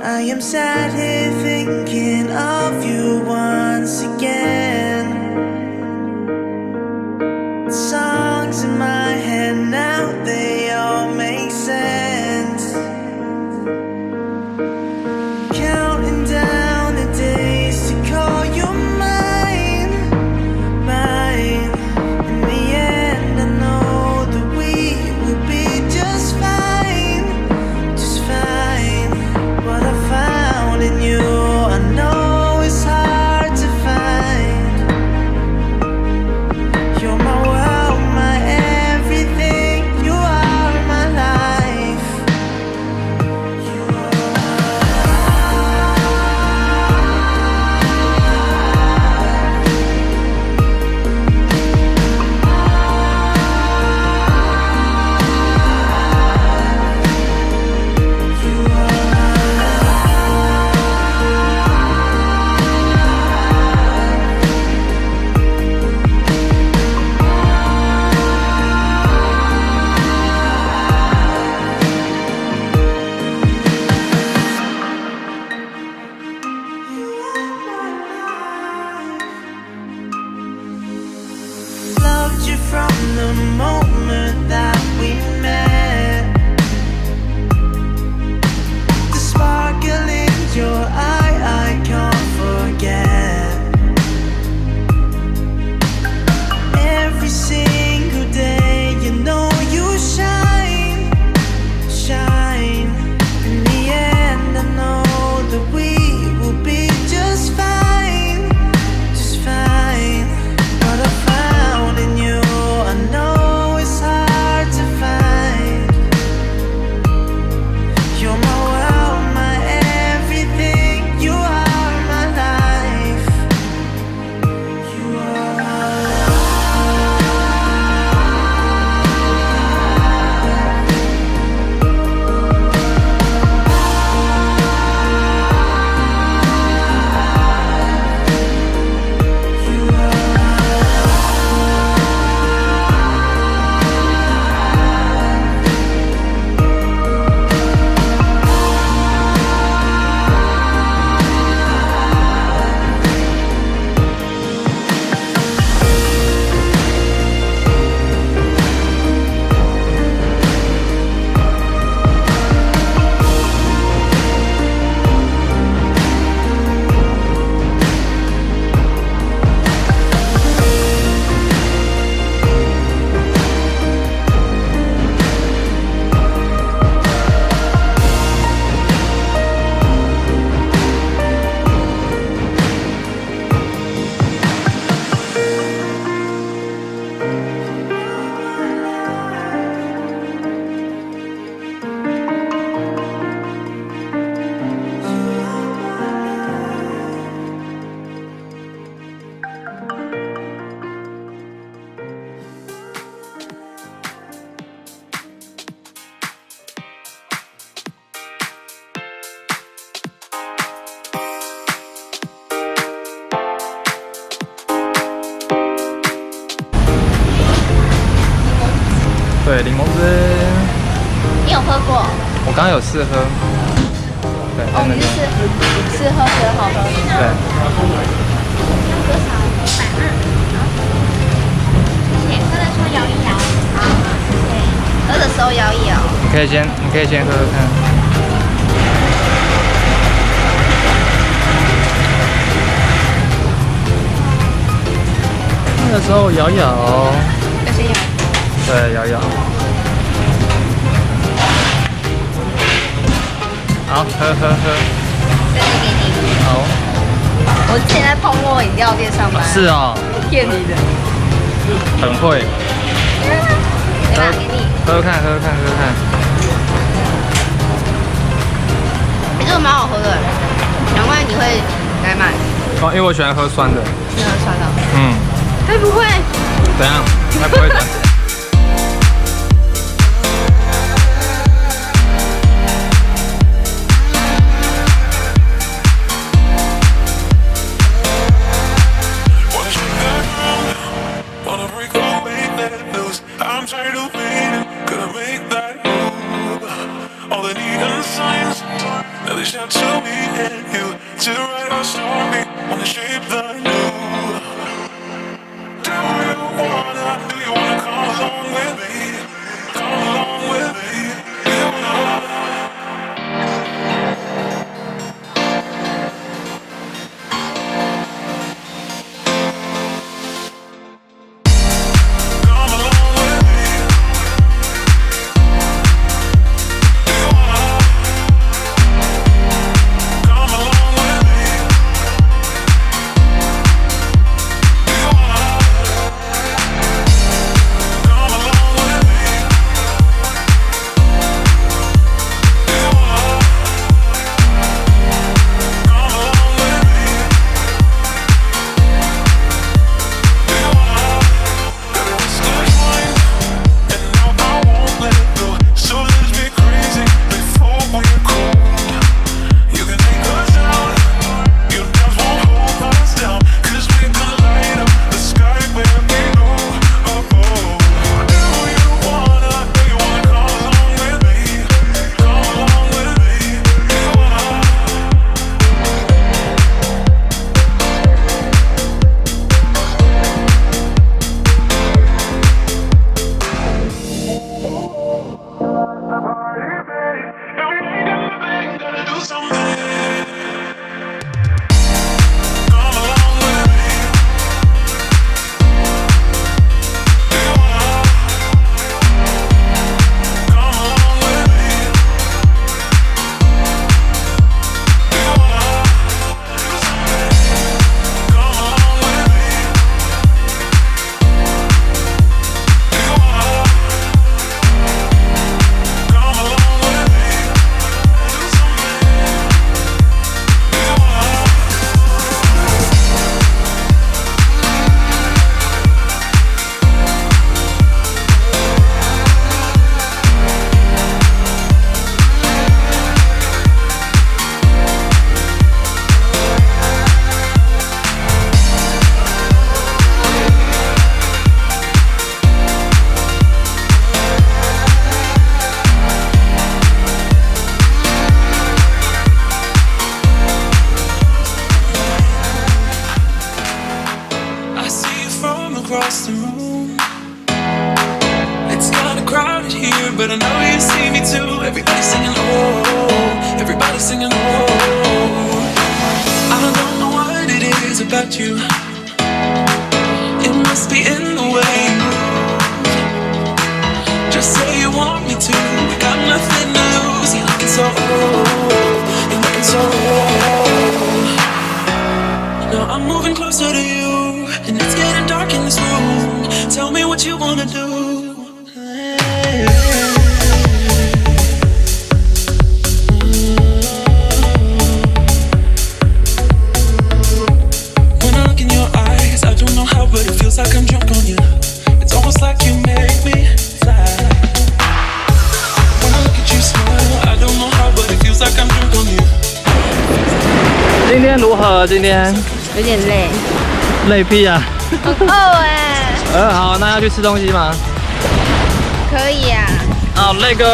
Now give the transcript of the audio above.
I am sat here thinking of you once again. Songs in my head now, they all make sense. Counting down the days to call you mine, mine. In the end, I know that we will be just fine, just fine. What I found in you, I know it's hard to find. You're my world, my everything. You are my life. You loved you from the moment that we met. The sparkle in your eye, I can't forget. Every single day, you know you shine, shine. In the end, I know that we will be just fine, just fine. What I found in you, I know it's hard to find. You're my world, my everything. You are my life. You are my对，柠檬汁，你有喝过？我刚刚有试喝。对，哦，你是试喝觉得好喝？对。多少？120。谢谢，喝的时候摇一摇。好，谢谢。喝的时候摇一摇。你可以先喝喝看。喝的时候摇一摇。要先摇。对，摇一摇。好，喝。这是给你。好。我之前在泡沫饮料店上班。是哦。骗你的。很会。来吧，给你。喝看。这个蛮好喝的，难怪你会来买。哦，因为我喜欢喝酸的。喜欢喝酸的。嗯。该不会？怎样？该不会的。Now they shout to me and you to write our story on the shape the new. Do you wanna come along with me? Come along with me. Do you wanna? Across the room, it's kinda crowded here, but I know you see me too. Everybody's singing oh, everybody's singing oh. I don't know what it is about you. It must be in the way you move. Just say you want me to. We got nothing to lose. You're looking so old. You're looking so old. Now I'm moving closer to you, and it's getting dark in this room. Tell me what you wanna do. When I look in your eyes, I don't know how, but it feels like I'm drunk on you. It's almost like you make me fly. When I look at you smile, I don't know how, but it feels like I'm drunk on you. 今天如何？今天有点累，累屁啊！很饿哎。好，那要去吃东西吗？可以啊。好，Let go。